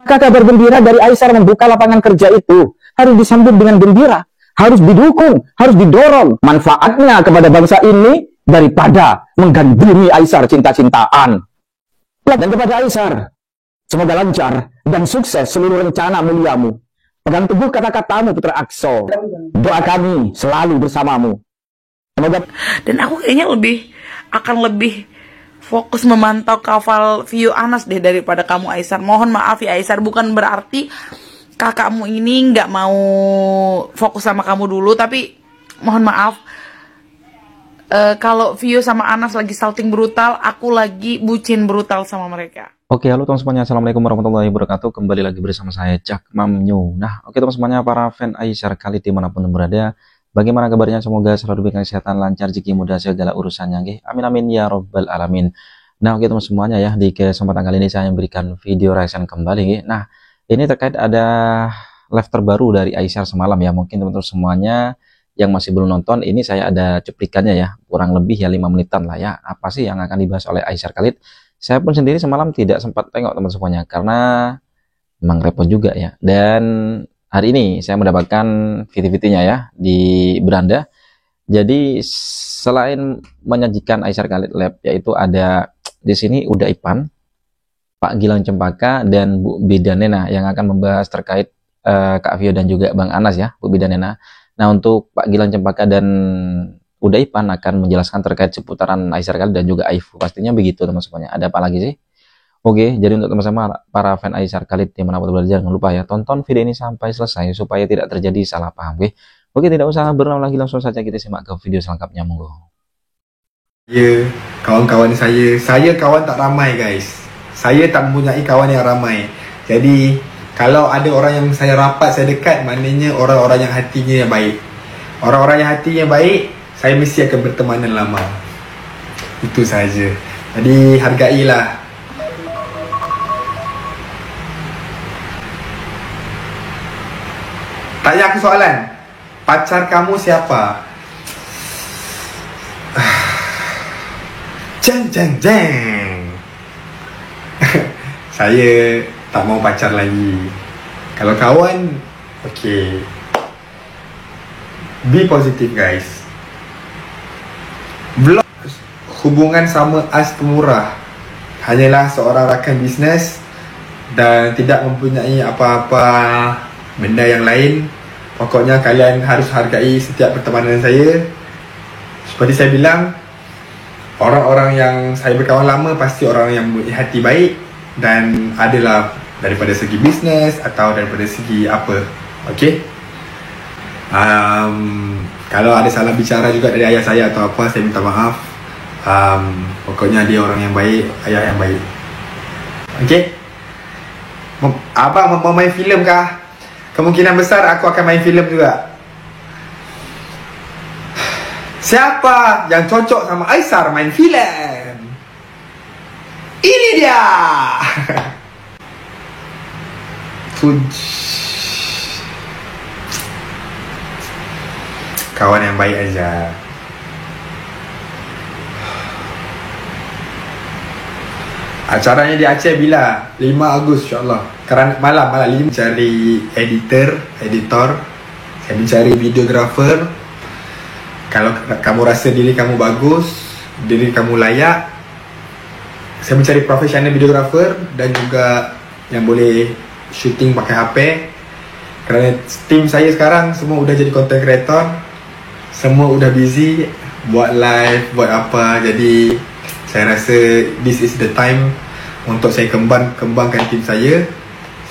Kabar gembira dari Aisar membuka lapangan kerja itu harus disambut dengan gembira, harus didukung, harus didorong. Manfaatnya kepada bangsa ini daripada menggandrungi Aisar cinta-cintaan. Dan kepada Aisar, semoga lancar dan sukses seluruh rencana muliamu. Pegang teguh kata-katamu, Putra Akso. Doa kami selalu bersamamu. Semoga. Dan aku kayaknya akan lebih fokus memantau kafal view Anas deh daripada kamu Aisar. Mohon maaf ya Aisar, bukan berarti kakakmu ini nggak mau fokus sama kamu dulu, tapi mohon maaf, kalau view sama Anas lagi salting brutal, aku lagi bucin brutal sama mereka. Oke, halo teman semuanya, assalamualaikum warahmatullahi wabarakatuh. Kembali lagi bersama saya Cak Mamnyu. Nah, oke teman semuanya, para fan Aisar Khalid dimanapun berada, bagaimana kabarnya? Semoga selalu diberikan kesehatan, lancar, rezeki, mudah segala urusannya. Oke, amin amin ya robbal alamin. Nah, oke teman semuanya ya, di kesempatan kali ini saya memberikan video reaction kembali. Oke. Nah, ini terkait ada live terbaru dari Aisar semalam ya. Mungkin teman-teman semuanya yang masih belum nonton, ini saya ada cuplikannya ya, kurang lebih ya 5 menitan lah ya. Apa sih yang akan dibahas oleh Aisar Khalid? Saya pun sendiri semalam tidak sempat tengok teman semuanya karena memang repot juga ya. Dan hari ini saya mendapatkan video-videonya ya di beranda. Jadi selain menyajikan Aisar Khalid Lab, yaitu ada di sini Uda Ipan, Pak Gilang Cempaka, dan Bu Bidanena yang akan membahas terkait Kak Vio dan juga Bang Anas ya, Bu Bidanena. Nah, untuk Pak Gilang Cempaka dan Uda Ipan akan menjelaskan terkait seputaran Aisar Khalid dan juga Aifu. Pastinya begitu teman semuanya. Ada apa lagi sih? Oke, jadi untuk teman-teman para fan Aisar Khalid dimanapun berada, jangan lupa ya tonton video ini sampai selesai supaya tidak terjadi salah paham. Oke, tidak usah berlama lagi, langsung saja kita simak ke video selengkapnya, monggo. Ya, kawan-kawan saya kawan tak ramai guys. Saya tak mempunyai kawan yang ramai. Jadi kalau ada orang yang saya rapat, saya dekat, maknanya orang-orang yang hatinya yang baik. Orang-orang yang hatinya baik, saya mesti akan bertemanan lama. Itu saja. Jadi hargailah. Tanya aku soalan. Pacar kamu siapa? Jeng jeng jeng. Saya tak mau pacar lagi. Kalau kawan, okay. Be positive guys. Vlog hubungan sama As Pemurah hanyalah seorang rakan bisnes dan tidak mempunyai apa-apa benda yang lain. Pokoknya kalian harus hargai setiap pertemanan saya. Seperti saya bilang, orang-orang yang saya berkawan lama pasti orang yang hati baik dan adalah daripada segi bisnes atau daripada segi apa. Okay. Kalau ada salah bicara juga dari ayah saya atau apa, saya minta maaf. Pokoknya dia orang yang baik, ayah yang baik. Okay. Abang mau main filem kah? Kemungkinan besar aku akan main filem juga. Siapa yang cocok sama Aisar main filem? Ini dia. Kawan yang baik aja. Acaranya di Aceh bila? 5 Ogos insyaAllah. Kerana malam 5 cari editor, saya mencari videographer. Kalau kamu rasa diri kamu bagus, diri kamu layak, saya mencari profesional videographer dan juga yang boleh shooting pakai HP. Kerana tim saya sekarang semua udah jadi content creator, semua udah busy buat live, buat apa. Jadi saya rasa this is the time untuk saya kembangkan tim saya.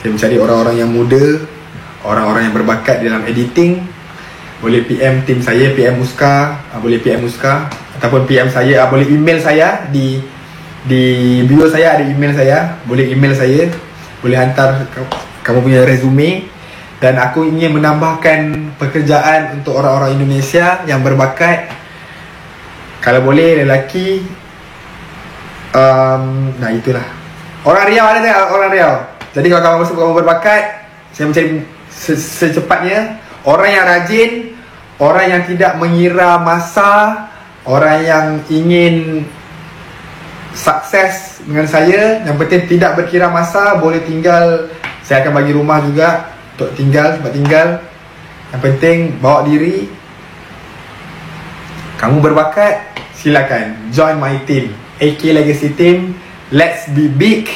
Saya mencari orang-orang yang muda, orang-orang yang berbakat dalam editing. Boleh PM tim saya, PM Muska, boleh PM Muska ataupun PM saya, boleh email saya di bio saya ada email saya, boleh email saya, boleh hantar kamu punya resume. Dan aku ingin menambahkan pekerjaan untuk orang-orang Indonesia yang berbakat. Kalau boleh lelaki, nah itulah. Orang Riau ada tak? Orang Riau. Jadi kalau kamu berbakat, saya mencari secepatnya orang yang rajin, orang yang tidak mengira masa, orang yang ingin sukses dengan saya. Yang penting tidak berkira masa, boleh tinggal Saya akan bagi rumah juga untuk tinggal, tempat tinggal. Yang penting bawa diri. Kamu berbakat, silakan join my team, AK Legacy Team. Let's be big.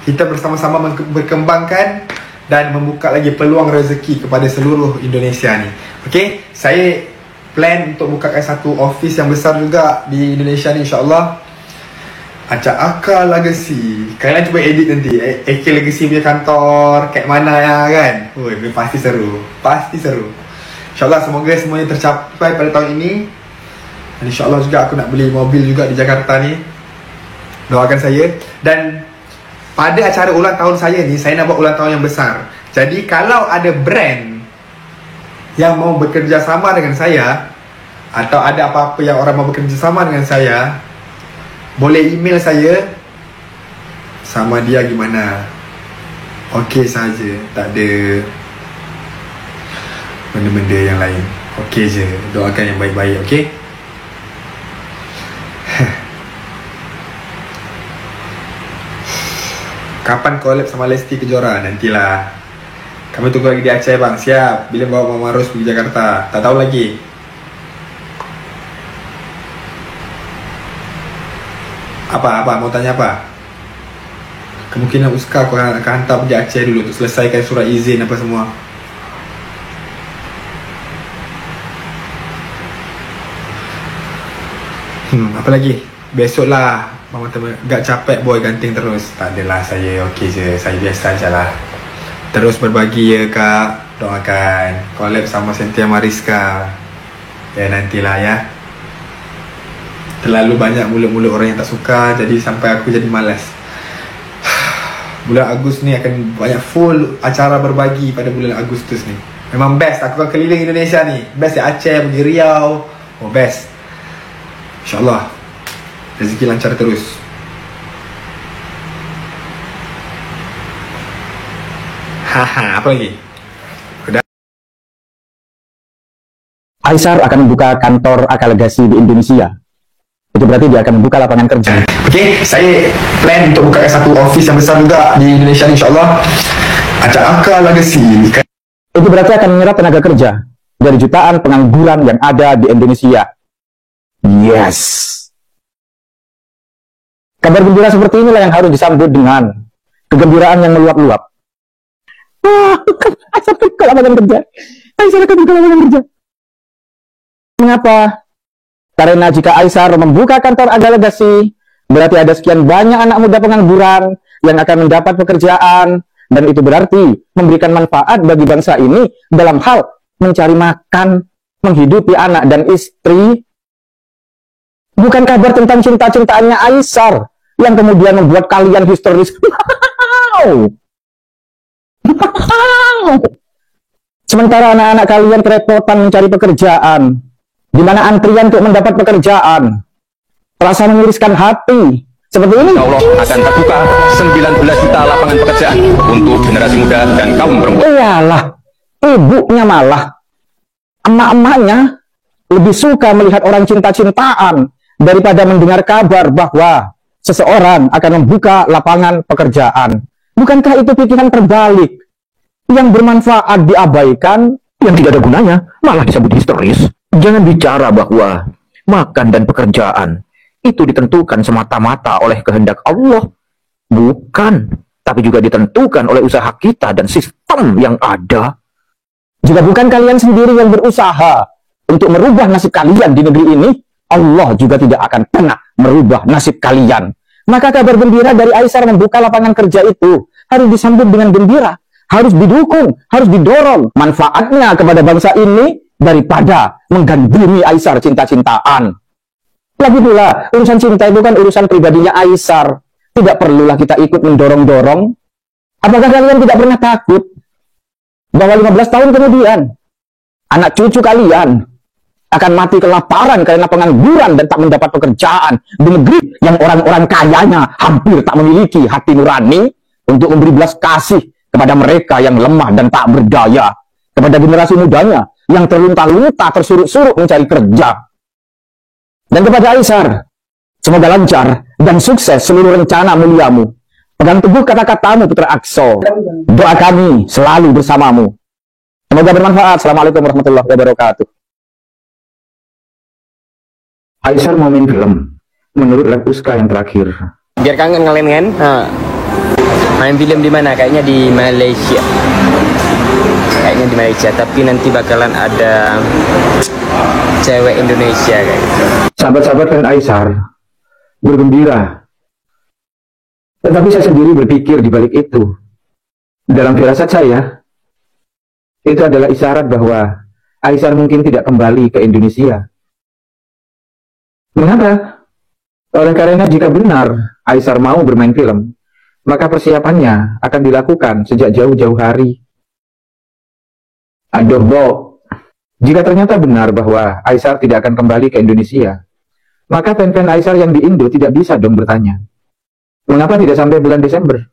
Kita bersama-sama berkembangkan dan membuka lagi peluang rezeki kepada seluruh Indonesia ni. Okay, saya plan untuk buka satu office yang besar juga di Indonesia ni, insyaAllah. Acak Akal Legacy. Kalian cuba edit nanti AK Legacy punya kantor kat mana ya kan. Pasti seru. Pasti seru. InsyaAllah semoga semuanya tercapai pada tahun ini. Dan insyaAllah juga aku nak beli mobil juga di Jakarta ni. Doakan saya. Dan pada acara ulang tahun saya ni, saya nak buat ulang tahun yang besar. Jadi kalau ada brand yang mau bekerja sama dengan saya, atau ada apa-apa yang orang mau bekerja sama dengan saya, boleh email saya. Sama dia gimana, okey saja, tak ada benda-benda yang lain. Okey je, doakan yang baik-baik, okey. Kapan collab sama Lesti Kejora? Nantilah. Kami tunggu lagi di Aceh bang. Siap. Bila bawa Mama Ros pergi Jakarta? Tak tahu lagi. Apa? Mau tanya apa? Kemungkinan Uska aku akan hantar pergi Aceh dulu untuk selesaikan surat izin apa semua. Apa lagi? Besoklah. Mama teman, gak capek boy ganting terus. Tak adalah, saya okey je. Saya biasa je lah. Terus berbagi ya kak. Doakan collab sama Cynthia Mariska. Ya nantilah ya. Terlalu banyak mulut-mulut orang yang tak suka, jadi sampai aku jadi malas. Bulan Agustus ni akan banyak full acara berbagi pada bulan Agustus ni. Memang best. Aku akan keliling Indonesia ni. Best di Aceh, pergi Riau. Oh best. InsyaAllah rezeki lancar terus. Haha, apa lagi? Udah. Aisar akan membuka kantor Akal Legacy di Indonesia. Itu berarti dia akan membuka lapangan kerja. Okey, saya plan untuk buka satu office yang besar juga di Indonesia insya-Allah. Acak Akal Legacy. Itu berarti akan menyerap tenaga kerja dari jutaan pengangguran yang ada di Indonesia. Yes. Kabar gembira seperti inilah yang harus disambut dengan kegembiraan yang meluap-luap. Aisar akan buka lapangan kerja. Aisar akan buka lapangan kerja. Mengapa? Karena jika Aisar membuka kantor Akal Legacy, berarti ada sekian banyak anak muda pengangguran yang akan mendapat pekerjaan, dan itu berarti memberikan manfaat bagi bangsa ini dalam hal mencari makan, menghidupi anak dan istri. Bukan kabar tentang cinta-cintaannya Aisar yang kemudian membuat kalian histeris. Sementara anak-anak kalian kerepotan mencari pekerjaan, di mana antrian untuk mendapat pekerjaan terasa mengiriskan hati. Seperti ini. Allah akan terbuka 19 juta lapangan pekerjaan untuk generasi muda dan kaum perempuan. Iyalah, ibunya malah, emak-emaknya lebih suka melihat orang cinta-cintaan daripada mendengar kabar bahwa seseorang akan membuka lapangan pekerjaan. Bukankah itu pikiran terbalik? Yang bermanfaat diabaikan, yang tidak ada gunanya malah disebut histeris. Jangan bicara bahwa makan dan pekerjaan itu ditentukan semata-mata oleh kehendak Allah. Bukan, tapi juga ditentukan oleh usaha kita dan sistem yang ada. Jika bukan kalian sendiri yang berusaha untuk merubah nasib kalian di negeri ini, Allah juga tidak akan pernah merubah nasib kalian. Maka kabar gembira dari Aisar membuka lapangan kerja itu harus disambut dengan gembira, harus didukung, harus didorong. Manfaatnya kepada bangsa ini daripada menggandrungi Aisar cinta-cintaan. Lagi pula, urusan cinta itu kan urusan pribadinya Aisar. Tidak perlulah kita ikut mendorong-dorong. Apakah kalian tidak pernah takut bahwa 15 tahun kemudian anak cucu kalian akan mati kelaparan karena pengangguran dan tak mendapat pekerjaan di negeri yang orang-orang kayanya hampir tak memiliki hati nurani untuk memberi belas kasih kepada mereka yang lemah dan tak berdaya, kepada generasi mudanya yang terlunta-lunta tersuruk-suruk mencari kerja. Dan kepada Aisar, semoga lancar dan sukses seluruh rencana muliamu. Pegang teguh kata-katamu, Putra Akso. Doa kami selalu bersamamu. Semoga bermanfaat. Assalamualaikum warahmatullahi wabarakatuh. Aisyar mau main film. Menurut Lab Uska yang terakhir. Biar kangen kalian kan? Main film di mana? Kayaknya di Malaysia. Kayaknya di Malaysia. Tapi nanti bakalan ada cewek Indonesia kayak. Sahabat-sahabat fan Aisyar bergembira. Tetapi saya sendiri berpikir di balik itu, dalam firasat saya, itu adalah isyarat bahwa Aisyar mungkin tidak kembali ke Indonesia. Mengapa? Oleh karena jika benar Aisyar mau bermain film, maka persiapannya akan dilakukan sejak jauh-jauh hari. Aduh, Bo. Jika ternyata benar bahwa Aisyar tidak akan kembali ke Indonesia, maka fan-fan Aisyar yang di Indo tidak bisa dong bertanya, mengapa tidak sampai bulan Desember?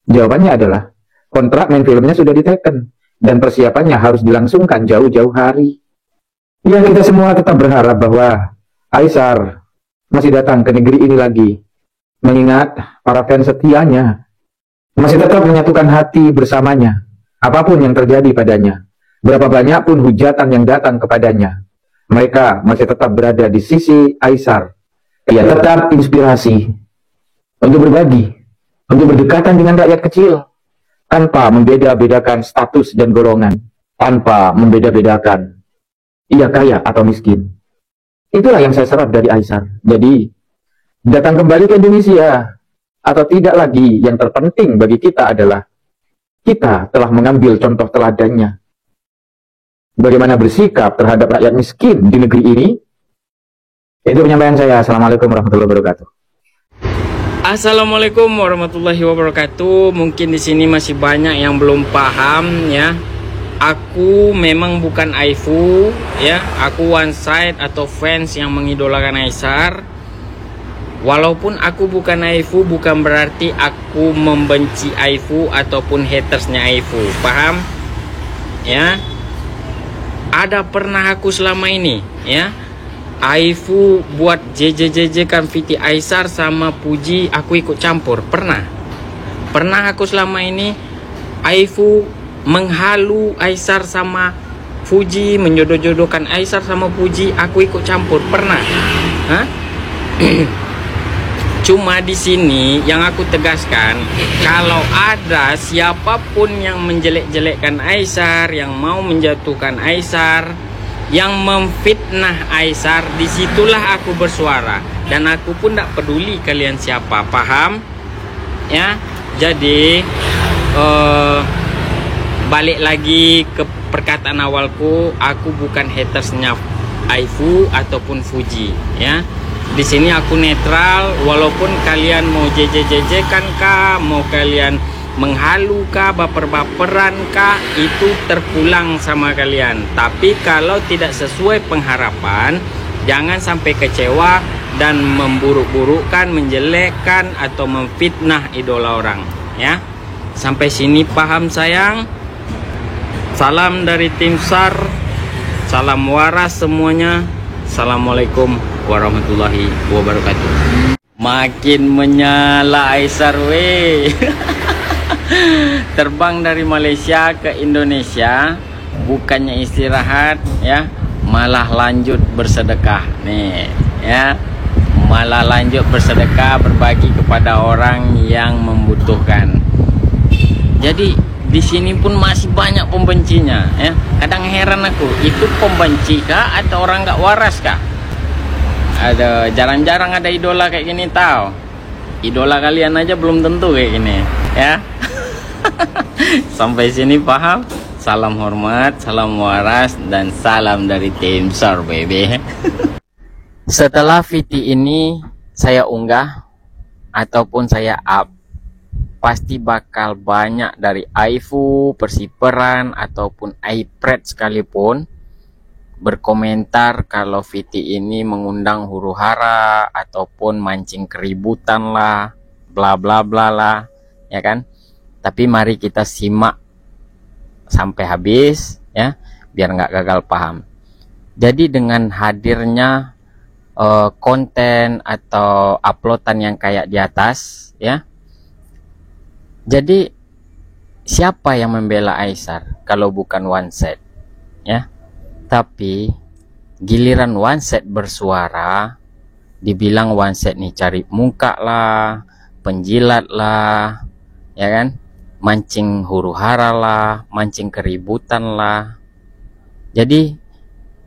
Jawabannya adalah, kontrak main filmnya sudah diteken, dan persiapannya harus dilangsungkan jauh-jauh hari. Ya, kita semua tetap berharap bahwa Aisyar masih datang ke negeri ini lagi, mengingat para fans setianya masih tetap menyatukan hati bersamanya, apapun yang terjadi padanya, berapa banyak pun hujatan yang datang kepadanya, mereka masih tetap berada di sisi Aisyar. Ia tetap inspirasi untuk berbagi, untuk berdekatan dengan rakyat kecil, tanpa membeda-bedakan status dan golongan, tanpa membeda-bedakan ia kaya atau miskin. Itulah yang saya serap dari Aisyar. Jadi, datang kembali ke Indonesia atau tidak lagi, yang terpenting bagi kita adalah kita telah mengambil contoh teladannya. Bagaimana bersikap terhadap rakyat miskin di negeri ini. Itu penyampaian saya. Assalamualaikum warahmatullahi wabarakatuh. Assalamualaikum warahmatullahi wabarakatuh. Mungkin di sini masih banyak yang belum paham ya. Aku memang bukan aifu ya. Aku one side atau fans yang mengidolakan Aisyar. Walaupun aku bukan aifu, bukan berarti aku membenci aifu ataupun hatersnya aifu. Paham? Ya. Ada pernah aku selama ini ya. Aifu buat JJJJ kan Viti Aisyar sama Puji aku ikut campur. Pernah aku selama ini Aifu menghalu Aisyar sama Puji, menjodoh-jodohkan Aisyar sama Puji, aku ikut campur. Pernah? Hah? Cuma di sini yang aku tegaskan, kalau ada siapapun yang menjelek-jelekkan Aisyar, yang mau menjatuhkan Aisyar, yang memfitnah Aisyar, disitulah aku bersuara. Dan aku pun tak peduli kalian siapa, paham? Ya, jadi balik lagi ke perkataan awalku, aku bukan hatersnya Aifu ataupun Fuji, ya. Di sini aku netral, walaupun kalian mau JJJJ kan kah, mau kalian menghalu kah, baper-baperan kah, itu terpulang sama kalian. Tapi kalau tidak sesuai pengharapan, jangan sampai kecewa dan memburuk-burukkan, menjelekkan atau memfitnah idola orang, ya. Sampai sini paham sayang? Salam dari tim SAR, salam waras semuanya. Assalamualaikum warahmatullahi wabarakatuh. Makin menyala Aisyar weh. Terbang dari Malaysia ke Indonesia, bukannya istirahat ya, malah lanjut bersedekah nih ya. Malah lanjut bersedekah, berbagi kepada orang yang membutuhkan. Jadi di sini pun masih banyak pembencinya ya. Kadang heran aku, itu pembenci kah atau orang nggak waras kah? Ada jarang-jarang ada idola kayak gini tahu. Idola kalian aja belum tentu kayak gini ya. Sampai sini paham? Salam hormat, salam waras, dan salam dari tim SAR baby. Setelah video ini saya unggah ataupun saya up, pasti bakal banyak dari Aifu, Persiperan ataupun Aipred sekalipun berkomentar kalau video ini mengundang huru hara ataupun mancing keributan lah, bla bla bla lah, ya kan? Tapi mari kita simak sampai habis ya, biar nggak gagal paham. Jadi dengan hadirnya konten atau uploadan yang kayak di atas ya, Jadi siapa yang membela Aisar kalau bukan One-Set, ya? Tapi giliran One-Set bersuara, dibilang One-Set nih cari muka lah, penjilat lah, ya kan? Mancing huru-hara lah, mancing keributan lah. Jadi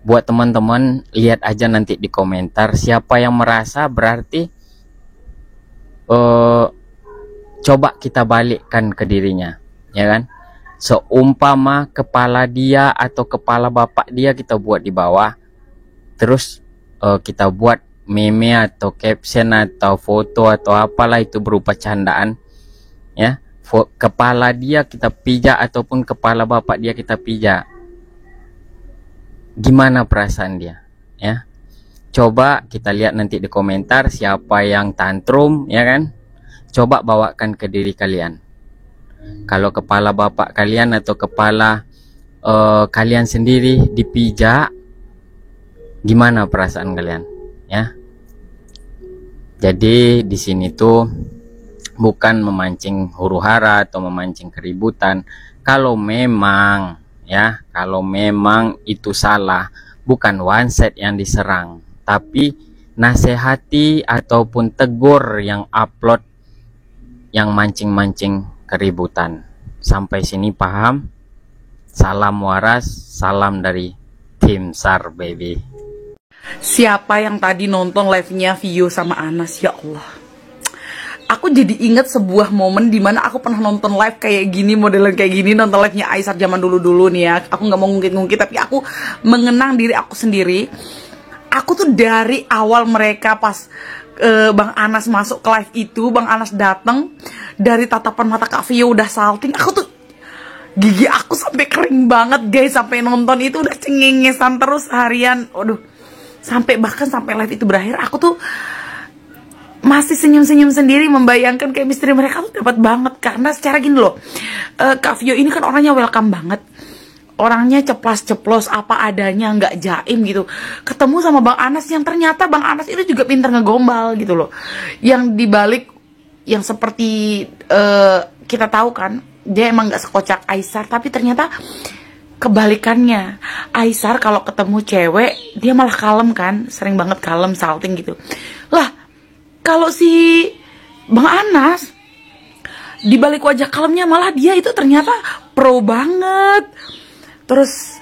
buat teman-teman, lihat aja nanti di komentar siapa yang merasa, berarti coba kita balikkan ke dirinya, ya kan? Seumpama kepala dia atau kepala bapak dia kita buat di bawah, terus kita buat meme atau caption atau foto atau apalah itu berupa candaan, ya. Kepala dia kita pijak ataupun kepala bapak dia kita pijak, gimana perasaan dia, ya? Coba kita lihat nanti di komentar siapa yang tantrum, ya kan? Coba bawakan ke diri kalian. Kalau kepala bapak kalian atau kepala kalian sendiri dipijak, gimana perasaan kalian, ya? Jadi di sini tuh bukan memancing huru-hara atau memancing keributan. Kalau memang, ya, kalau memang itu salah, bukan One-Set yang diserang, tapi nasihati ataupun tegur yang upload yang mancing-mancing keributan. Sampai sini paham? Salam waras, salam dari tim SAR baby. Siapa yang tadi nonton live-nya Vio sama Anas, ya Allah. Aku jadi ingat sebuah momen dimana aku pernah nonton live kayak gini, modelan kayak gini, nonton live-nya Aisar zaman dulu-dulu nih ya. Aku nggak mau ngungkit-ngungkit, tapi aku mengenang diri aku sendiri. Aku tuh dari awal mereka pas Bang Anas masuk ke live itu, Bang Anas datang, dari tatapan mata Kak Vio udah salting, aku tuh gigi aku sampai kering banget guys, sampai nonton itu udah cengengesan terus harian. Waduh, bahkan sampai live itu berakhir, aku tuh masih senyum-senyum sendiri membayangkan chemistry mereka tuh dapat banget. Karena secara gini loh, Kak Vio ini kan orangnya welcome banget, orangnya ceplas-ceplos apa adanya, nggak jaim gitu. Ketemu sama Bang Anas yang ternyata Bang Anas itu juga pintar ngegombal gitu loh. Yang dibalik yang seperti kita tahu kan, dia emang nggak sekocak Aisar, tapi ternyata kebalikannya. Aisar kalau ketemu cewek dia malah kalem kan, sering banget kalem, salting gitu. Lah kalau si Bang Anas dibalik wajah kalemnya malah dia itu ternyata pro banget. Terus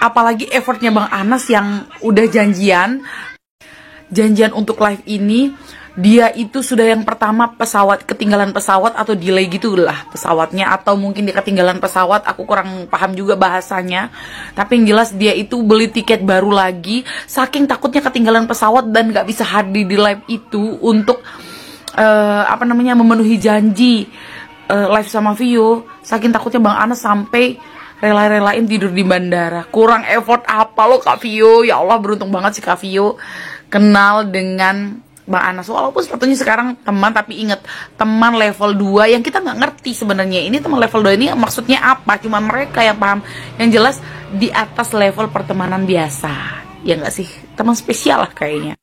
apalagi effortnya Bang Anas yang udah janjian untuk live ini, dia itu sudah yang pertama ketinggalan pesawat atau delay gitu lah pesawatnya, atau mungkin dia ketinggalan pesawat, aku kurang paham juga bahasanya. Tapi yang jelas dia itu beli tiket baru lagi, saking takutnya ketinggalan pesawat dan gak bisa hadir di live itu untuk memenuhi janji live sama Vio. Saking takutnya Bang Anas sampai rela-relain tidur di bandara. Kurang effort apa lo Kak Vio? Ya Allah, beruntung banget sih Kak Vio kenal dengan Bang Anas. Walaupun sepatunya sekarang teman, tapi inget, teman level 2 yang kita nggak ngerti sebenarnya ini teman level 2 ini maksudnya apa. Cuma mereka yang paham. Yang jelas di atas level pertemanan biasa. Ya nggak sih? Teman spesial lah kayaknya.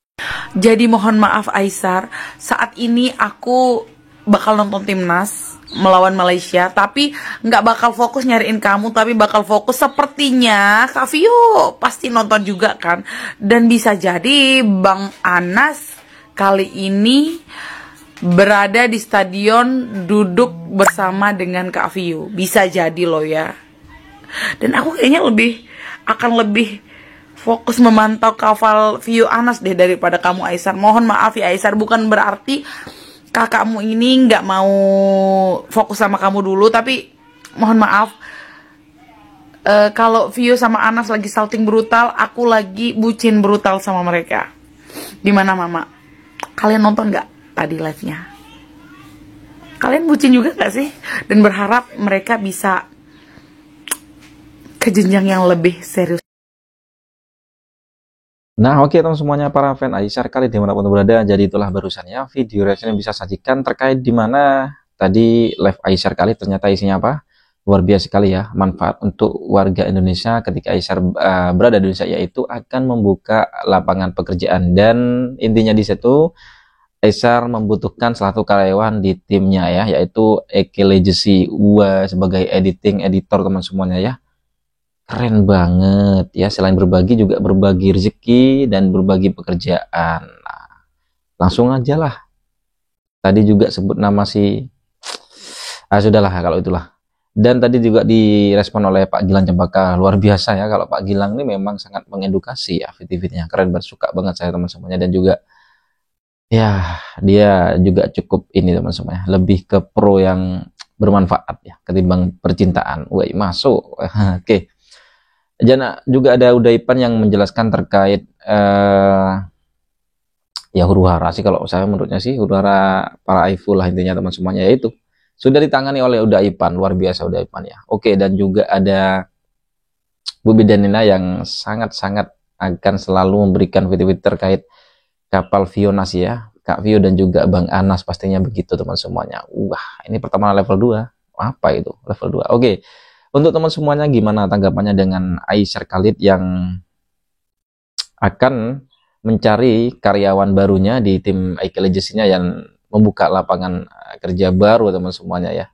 Jadi mohon maaf Aisar, saat ini aku bakal nonton timnas melawan Malaysia, tapi nggak bakal fokus nyariin kamu, tapi bakal fokus sepertinya Kak Vio pasti nonton juga kan. Dan bisa jadi Bang Anas kali ini berada di stadion duduk bersama dengan Kak Vio, bisa jadi loh ya. Dan aku kayaknya akan lebih fokus memantau kafal Vio Anas deh daripada kamu Aisar. Mohon maaf ya Aisar, bukan berarti kakakmu ini nggak mau fokus sama kamu dulu, tapi mohon maaf, kalau Vio sama Anas lagi salting brutal, aku lagi bucin brutal sama mereka. Gimana mama? Kalian nonton nggak tadi live-nya? Kalian bucin juga nggak sih? Dan berharap mereka bisa ke jenjang yang lebih serius. Nah oke teman semuanya, para fan Aisar kali dimanapun berada, jadi itulah barusannya video reaction yang bisa sajikan terkait dimana tadi live Aisar kali ternyata isinya apa? Luar biasa sekali ya, manfaat untuk warga Indonesia ketika Aisar berada di Indonesia, yaitu akan membuka lapangan pekerjaan. Dan intinya di situ Acer membutuhkan salah satu karyawan di timnya ya, yaitu Eke Legacy sebagai editor teman semuanya ya. Keren banget ya, selain berbagi juga berbagi rezeki dan berbagi pekerjaan. Nah, langsung aja lah. Tadi juga sebut nama si sudahlah kalau itulah. Dan tadi juga direspon oleh Pak Gilang Cempaka, luar biasa ya, kalau Pak Gilang ini memang sangat mengedukasi ya fit-fitnya, keren banget, suka banget saya teman semuanya. Dan juga ya dia juga cukup ini teman semuanya, lebih ke pro yang bermanfaat ya ketimbang percintaan. Woi masuk. Oke. Dan juga ada Udaipan yang menjelaskan terkait ya huru-hara sih, kalau saya menurutnya sih huru-hara para aifu lah intinya teman semuanya, yaitu sudah ditangani oleh Udaipan, luar biasa Udaipan ya. Oke, dan juga ada Bu Bidanina yang sangat-sangat akan selalu memberikan video-video terkait kapal Vionas ya, Kak Vio dan juga Bang Anas pastinya begitu teman semuanya. Wah, ini pertama level 2. Apa itu level 2? Oke. Untuk teman semuanya gimana tanggapannya dengan Aisyar Khalid yang akan mencari karyawan barunya di tim Ike Legacy-nya yang membuka lapangan kerja baru teman semuanya ya.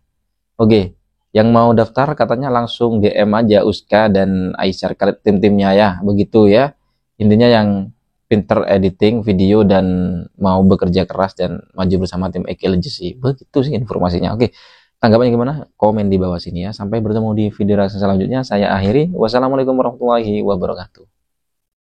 Oke, yang mau daftar katanya langsung DM aja Uska dan Aisyar Khalid tim-timnya ya, begitu ya. Intinya yang pinter editing video dan mau bekerja keras dan maju bersama tim Ike Legacy. Begitu sih informasinya. Oke, tanggapannya gimana? Komen di bawah sini ya. Sampai bertemu di video selanjutnya. Saya akhiri. Wassalamualaikum warahmatullahi wabarakatuh.